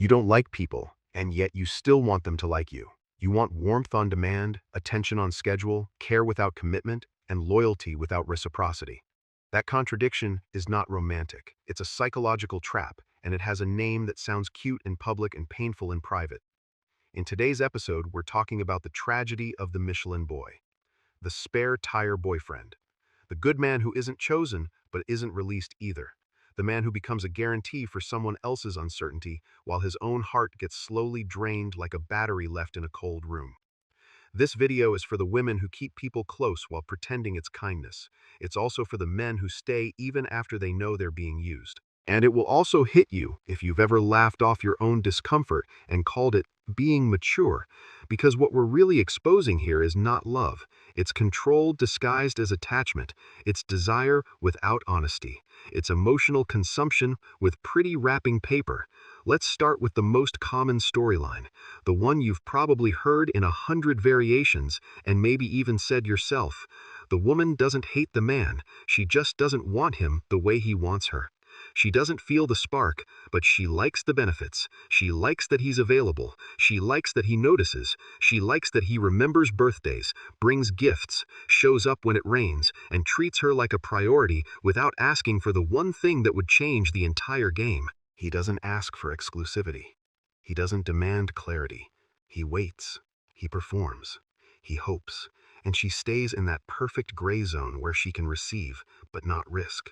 You don't like people, and yet you still want them to like you. You want warmth on demand, attention on schedule, care without commitment, and loyalty without reciprocity. That contradiction is not romantic. It's a psychological trap, and it has a name that sounds cute in public and painful in private. In today's episode, we're talking about the tragedy of the Michelin Boy, the spare tire boyfriend, the good man who isn't chosen but isn't released either, the man who becomes a guarantee for someone else's uncertainty while his own heart gets slowly drained like a battery left in a cold room. This video is for the women who keep people close while pretending it's kindness. It's also for the men who stay even after they know they're being used. And it will also hit you if you've ever laughed off your own discomfort and called it being mature, because what we're really exposing here is not love. It's control disguised as attachment. It's desire without honesty. It's emotional consumption with pretty wrapping paper. Let's start with the most common storyline, the one you've probably heard in 100 variations and maybe even said yourself. The woman doesn't hate the man, she just doesn't want him the way he wants her. She doesn't feel the spark, but she likes the benefits. She likes that he's available. She likes that he notices. She likes that he remembers birthdays, brings gifts, shows up when it rains, and treats her like a priority without asking for the one thing that would change the entire game. He doesn't ask for exclusivity. He doesn't demand clarity. He waits. He performs. He hopes. And she stays in that perfect gray zone where she can receive, but not risk,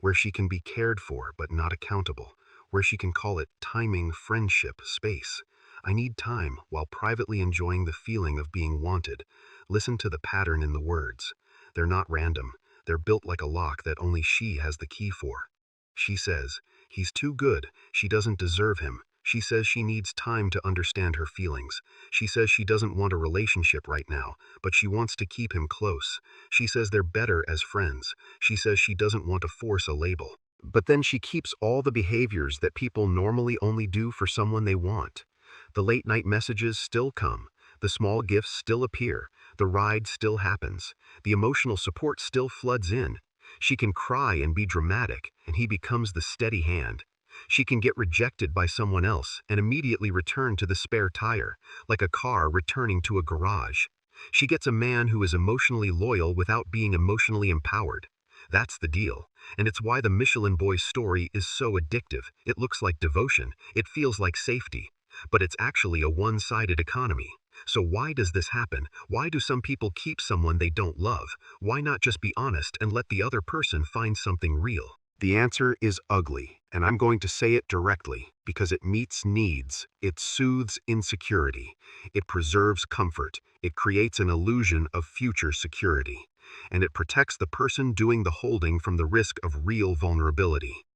where she can be cared for but not accountable, where she can call it timing, friendship, space. I need time while privately enjoying the feeling of being wanted. Listen to the pattern in the words. They're not random. They're built like a lock that only she has the key for. She says, he's too good. She doesn't deserve him. She says she needs time to understand her feelings. She says she doesn't want a relationship right now, but she wants to keep him close. She says they're better as friends. She says she doesn't want to force a label. But then she keeps all the behaviors that people normally only do for someone they want. The late night messages still come. The small gifts still appear. The ride still happens. The emotional support still floods in. She can cry and be dramatic, and he becomes the steady hand. She can get rejected by someone else and immediately return to the spare tire, like a car returning to a garage. She gets a man who is emotionally loyal without being emotionally empowered. That's the deal, and it's why the Michelin Boy story is so addictive. It looks like devotion, it feels like safety, but it's actually a one-sided economy. So why does this happen? Why do some people keep someone they don't love? Why not just be honest and let the other person find something real? The answer is ugly, and I'm going to say it directly because it meets needs, it soothes insecurity, it preserves comfort, it creates an illusion of future security, and it protects the person doing the holding from the risk of real vulnerability.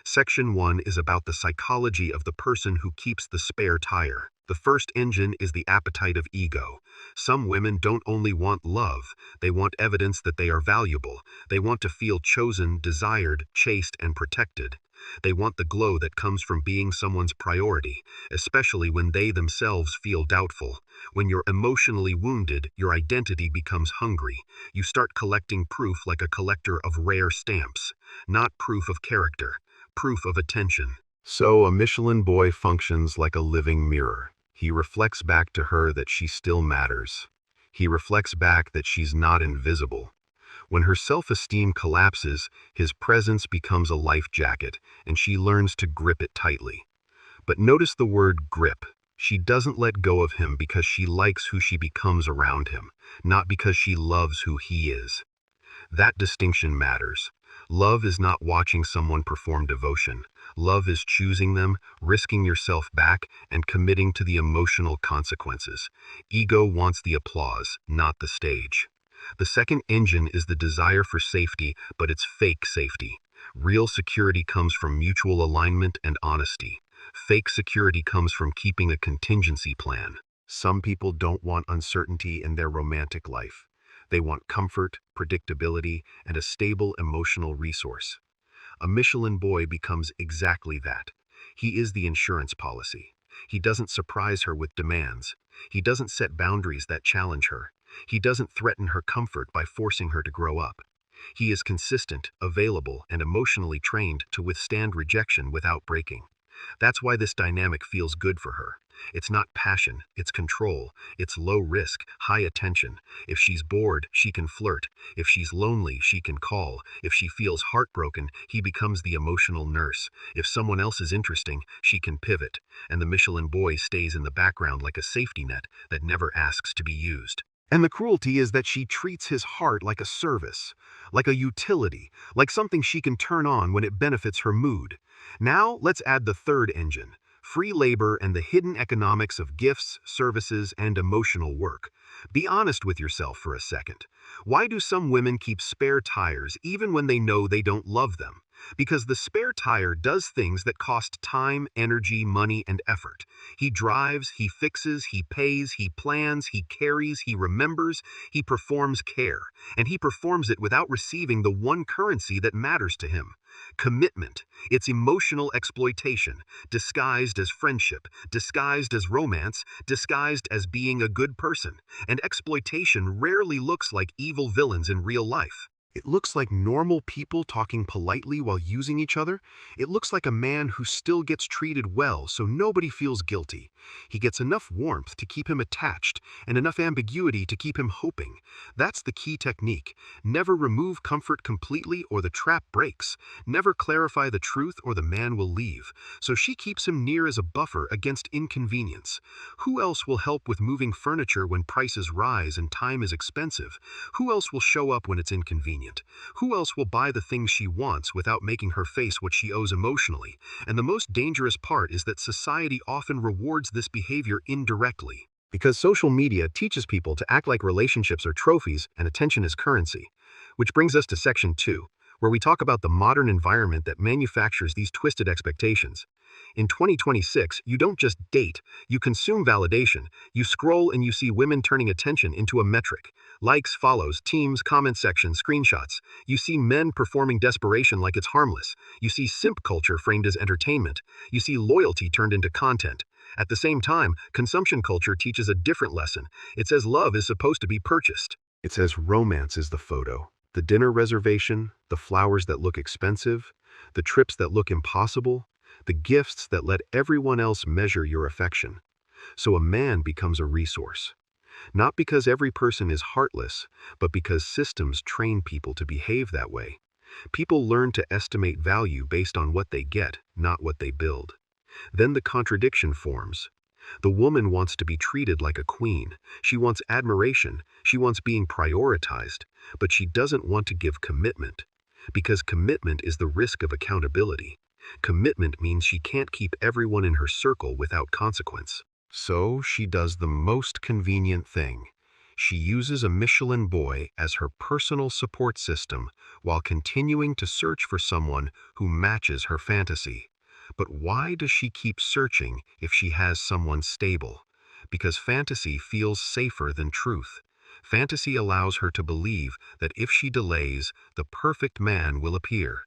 Section 1 is about the psychology of the person who keeps the spare tire. The first engine is the appetite of ego. Some women don't only want love, they want evidence that they are valuable. They want to feel chosen, desired, chased, and protected. They want the glow that comes from being someone's priority, especially when they themselves feel doubtful. When you're emotionally wounded, your identity becomes hungry. You start collecting proof like a collector of rare stamps, not proof of character, proof of attention. So a Michelin Boy functions like a living mirror. He reflects back to her that she still matters. He reflects back that she's not invisible. When her self-esteem collapses, his presence becomes a life jacket, and she learns to grip it tightly. But notice the word grip. She doesn't let go of him because she likes who she becomes around him, not because she loves who he is. That distinction matters. Love is not watching someone perform devotion. Love is choosing them, risking yourself back, and committing to the emotional consequences. Ego wants the applause, not the stage. The second engine is the desire for safety, but it's fake safety. Real security comes from mutual alignment and honesty. Fake security comes from keeping a contingency plan. Some people don't want uncertainty in their romantic life. They want comfort, predictability, and a stable emotional resource. A Michelin Boy becomes exactly that. He is the insurance policy. He doesn't surprise her with demands. He doesn't set boundaries that challenge her. He doesn't threaten her comfort by forcing her to grow up. He is consistent, available, and emotionally trained to withstand rejection without breaking. That's why this dynamic feels good for her. It's not passion, it's control. It's low risk, high attention. If she's bored, she can flirt. If she's lonely, she can call. If she feels heartbroken, he becomes the emotional nurse. If someone else is interesting, she can pivot. And the Michelin Boy stays in the background like a safety net that never asks to be used. And the cruelty is that she treats his heart like a service, like a utility, like something she can turn on when it benefits her mood. Now, let's add the third engine: free labor and the hidden economics of gifts, services, and emotional work. Be honest with yourself for a second. Why do some women keep spare tires even when they know they don't love them? Because the spare tire does things that cost time, energy, money, and effort. He drives, he fixes, he pays, he plans, he carries, he remembers, he performs care. And he performs it without receiving the one currency that matters to him: commitment. It's emotional exploitation, disguised as friendship, disguised as romance, disguised as being a good person. And exploitation rarely looks like evil villains in real life. It looks like normal people talking politely while using each other. It looks like a man who still gets treated well so nobody feels guilty. He gets enough warmth to keep him attached and enough ambiguity to keep him hoping. That's the key technique. Never remove comfort completely or the trap breaks. Never clarify the truth or the man will leave. So she keeps him near as a buffer against inconvenience. Who else will help with moving furniture when prices rise and time is expensive? Who else will show up when it's inconvenient? Who else will buy the things she wants without making her face what she owes emotionally? And the most dangerous part is that society often rewards this behavior indirectly. Because social media teaches people to act like relationships are trophies and attention is currency. Which brings us to section 2, where we talk about the modern environment that manufactures these twisted expectations. In 2026, you don't just date, you consume validation. You scroll and you see women turning attention into a metric: likes, follows, teams, comment sections, screenshots. You see men performing desperation like it's harmless. You see simp culture framed as entertainment. You see loyalty turned into content. At the same time, consumption culture teaches a different lesson. It says love is supposed to be purchased. It says romance is the photo, the dinner reservation, the flowers that look expensive, the trips that look impossible, the gifts that let everyone else measure your affection. So a man becomes a resource. Not because every person is heartless, but because systems train people to behave that way. People learn to estimate value based on what they get, not what they build. Then the contradiction forms. The woman wants to be treated like a queen. She wants admiration. She wants being prioritized. But she doesn't want to give commitment. Because commitment is the risk of accountability. Commitment means she can't keep everyone in her circle without consequence. So she does the most convenient thing. She uses a Michelin Boy as her personal support system while continuing to search for someone who matches her fantasy. But why does she keep searching if she has someone stable? Because fantasy feels safer than truth. Fantasy allows her to believe that if she delays, the perfect man will appear.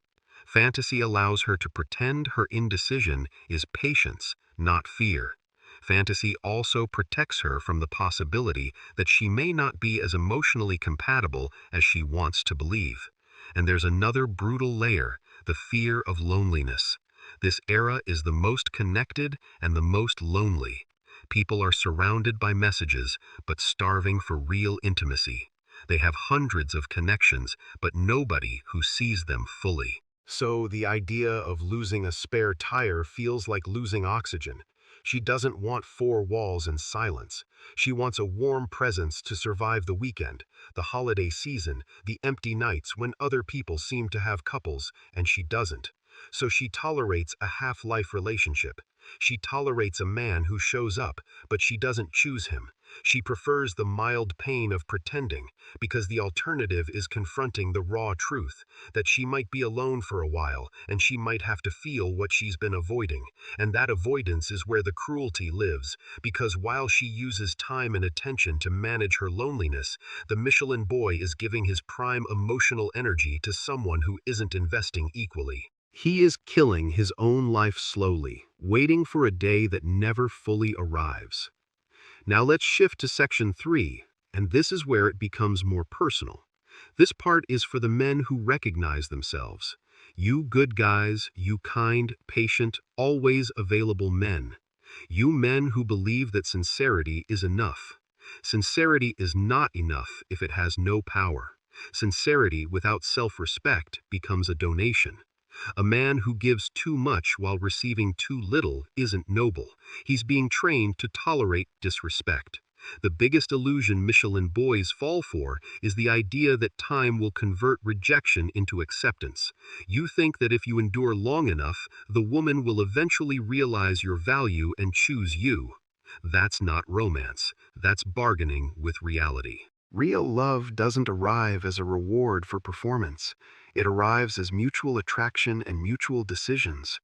Fantasy allows her to pretend her indecision is patience, not fear. Fantasy also protects her from the possibility that she may not be as emotionally compatible as she wants to believe. And there's another brutal layer: the fear of loneliness. This era is the most connected and the most lonely. People are surrounded by messages, but starving for real intimacy. They have hundreds of connections, but nobody who sees them fully. So the idea of losing a spare tire feels like losing oxygen. She doesn't want four walls and silence. She wants a warm presence to survive the weekend, the holiday season, the empty nights when other people seem to have couples and she doesn't. So she tolerates a half-life relationship. She tolerates a man who shows up, but she doesn't choose him. She prefers the mild pain of pretending, because the alternative is confronting the raw truth, that she might be alone for a while, and she might have to feel what she's been avoiding. And that avoidance is where the cruelty lives, because while she uses time and attention to manage her loneliness, the Michelin Boy is giving his prime emotional energy to someone who isn't investing equally. He is killing his own life slowly, waiting for a day that never fully arrives. Now let's shift to section 3, and this is where it becomes more personal. This part is for the men who recognize themselves. You good guys, you kind, patient, always available men. You men who believe that sincerity is enough. Sincerity is not enough if it has no power. Sincerity without self-respect becomes a donation. A man who gives too much while receiving too little isn't noble. He's being trained to tolerate disrespect. The biggest illusion Michelin boys fall for is the idea that time will convert rejection into acceptance. You think that if you endure long enough, the woman will eventually realize your value and choose you. That's not romance. That's bargaining with reality. Real love doesn't arrive as a reward for performance. It arrives as mutual attraction and mutual decisions.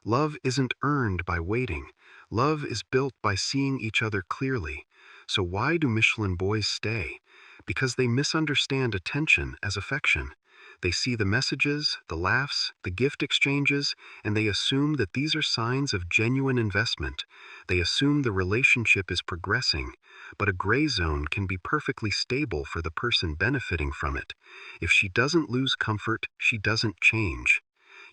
Love isn't earned by waiting. Love is built by seeing each other clearly. So why do Michelin boys stay? Because they misunderstand attention as affection. They see the messages, the laughs, the gift exchanges, and they assume that these are signs of genuine investment. They assume the relationship is progressing, but a gray zone can be perfectly stable for the person benefiting from it. If she doesn't lose comfort, she doesn't change.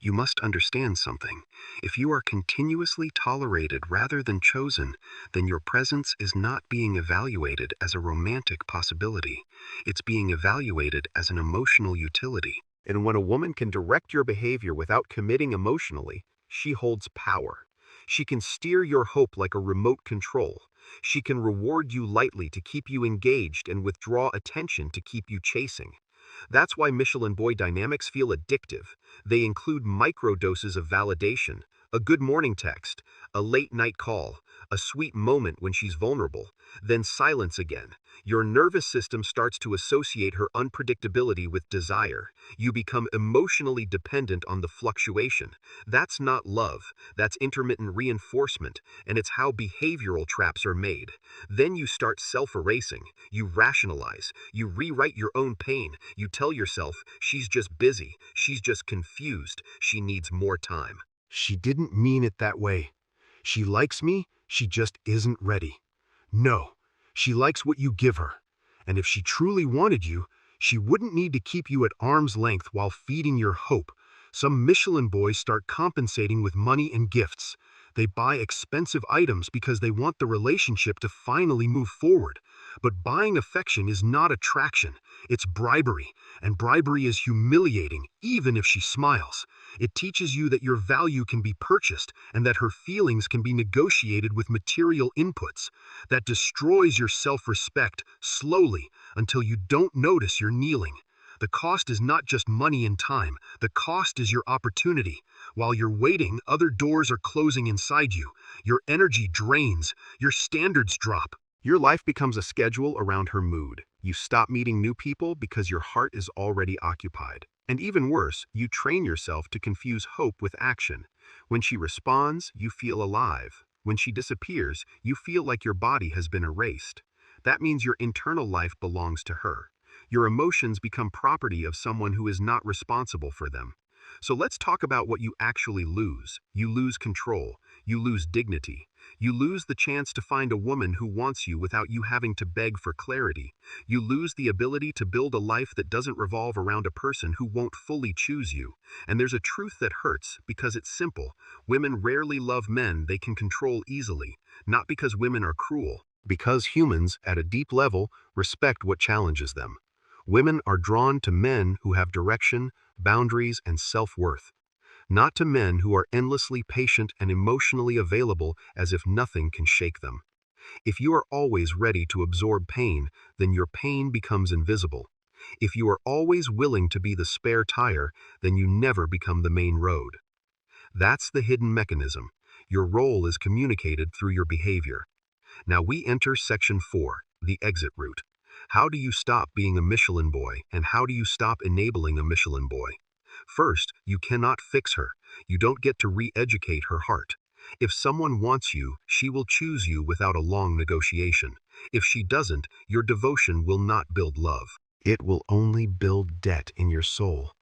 You must understand something. If you are continuously tolerated rather than chosen, then your presence is not being evaluated as a romantic possibility. It's being evaluated as an emotional utility. And when a woman can direct your behavior without committing emotionally, she holds power. She can steer your hope like a remote control. She can reward you lightly to keep you engaged and withdraw attention to keep you chasing. That's why Michelin Boy dynamics feel addictive. They include microdoses of validation, a good morning text, a late night call, a sweet moment when she's vulnerable, then silence again. Your nervous system starts to associate her unpredictability with desire. You become emotionally dependent on the fluctuation. That's not love, that's intermittent reinforcement, and it's how behavioral traps are made. Then you start self-erasing, you rationalize, you rewrite your own pain, you tell yourself, she's just busy, she's just confused, she needs more time. She didn't mean it that way. She likes me, she just isn't ready. No, she likes what you give her. And if she truly wanted you, she wouldn't need to keep you at arm's length while feeding your hope. Some Michelin boys start compensating with money and gifts. They buy expensive items because they want the relationship to finally move forward. But buying affection is not attraction, it's bribery, and bribery is humiliating, even if she smiles. It teaches you that your value can be purchased and that her feelings can be negotiated with material inputs. That destroys your self-respect slowly until you don't notice you're kneeling. The cost is not just money and time, the cost is your opportunity. While you're waiting, other doors are closing inside you. Your energy drains, your standards drop. Your life becomes a schedule around her mood. You stop meeting new people because your heart is already occupied. And even worse, you train yourself to confuse hope with action. When she responds, you feel alive. When she disappears, you feel like your body has been erased. That means your internal life belongs to her. Your emotions become property of someone who is not responsible for them. So let's talk about what you actually lose. You lose control. You lose dignity. You lose the chance to find a woman who wants you without you having to beg for clarity. You lose the ability to build a life that doesn't revolve around a person who won't fully choose you. And there's a truth that hurts because it's simple. Women rarely love men they can control easily, not because women are cruel, because humans, at a deep level, respect what challenges them. Women are drawn to men who have direction, boundaries, and self-worth, not to men who are endlessly patient and emotionally available as if nothing can shake them. If you are always ready to absorb pain, then your pain becomes invisible. If you are always willing to be the spare tire, then you never become the main road. That's the hidden mechanism. Your role is communicated through your behavior. Now we enter section 4, the exit route. How do you stop being a Michelin boy, and how do you stop enabling a Michelin boy? First, you cannot fix her. You don't get to re-educate her heart. If someone wants you, she will choose you without a long negotiation. If she doesn't, your devotion will not build love. It will only build debt in your soul.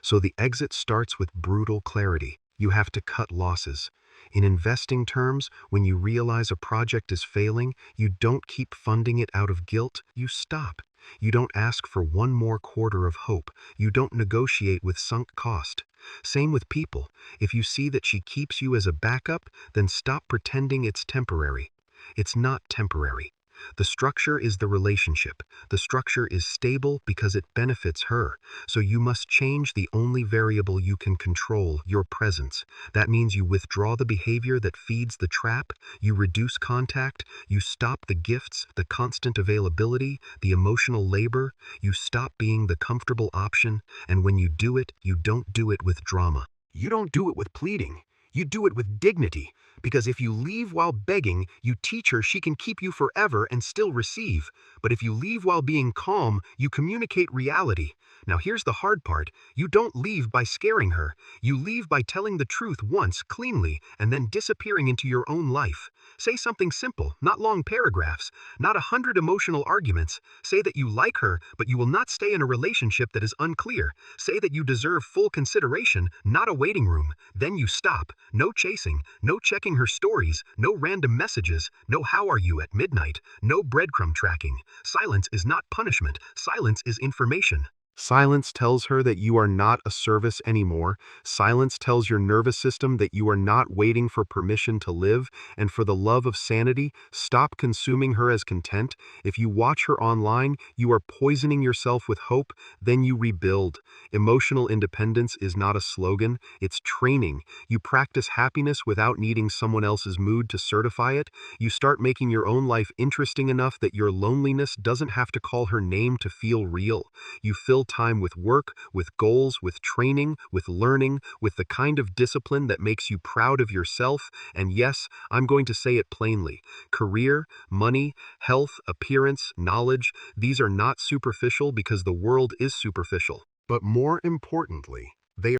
So the exit starts with brutal clarity. You have to cut losses. In investing terms, when you realize a project is failing, you don't keep funding it out of guilt, you stop. You don't ask for one more quarter of hope. You don't negotiate with sunk cost. Same with people. If you see that she keeps you as a backup, then stop pretending it's temporary. It's not temporary. The structure is the relationship. The structure is stable because it benefits her. So you must change the only variable you can control, your presence. That means you withdraw the behavior that feeds the trap, you reduce contact, you stop the gifts, the constant availability, the emotional labor, you stop being the comfortable option, and when you do it, you don't do it with drama. You don't do it with pleading. You do it with dignity. Because if you leave while begging, you teach her she can keep you forever and still receive. But if you leave while being calm, you communicate reality. Now here's the hard part. You don't leave by scaring her. You leave by telling the truth once, cleanly, and then disappearing into your own life. Say something simple, not long paragraphs, not 100 emotional arguments. Say that you like her, but you will not stay in a relationship that is unclear. Say that you deserve full consideration, not a waiting room. Then you stop. No chasing, no checking her stories, no random messages, no how are you at midnight, no breadcrumb tracking. Silence is not punishment. Silence is information. Silence tells her that you are not a service anymore. Silence tells your nervous system that you are not waiting for permission to live, and for the love of sanity, stop consuming her as content. If you watch her online, you are poisoning yourself with hope, then you rebuild. Emotional independence is not a slogan, it's training. You practice happiness without needing someone else's mood to certify it. You start making your own life interesting enough that your loneliness doesn't have to call her name to feel real. You fill time with work, with goals, with training, with learning, with the kind of discipline that makes you proud of yourself. And yes, I'm going to say it plainly. Career, money, health, appearance, knowledge, these are not superficial because the world is superficial. But more importantly,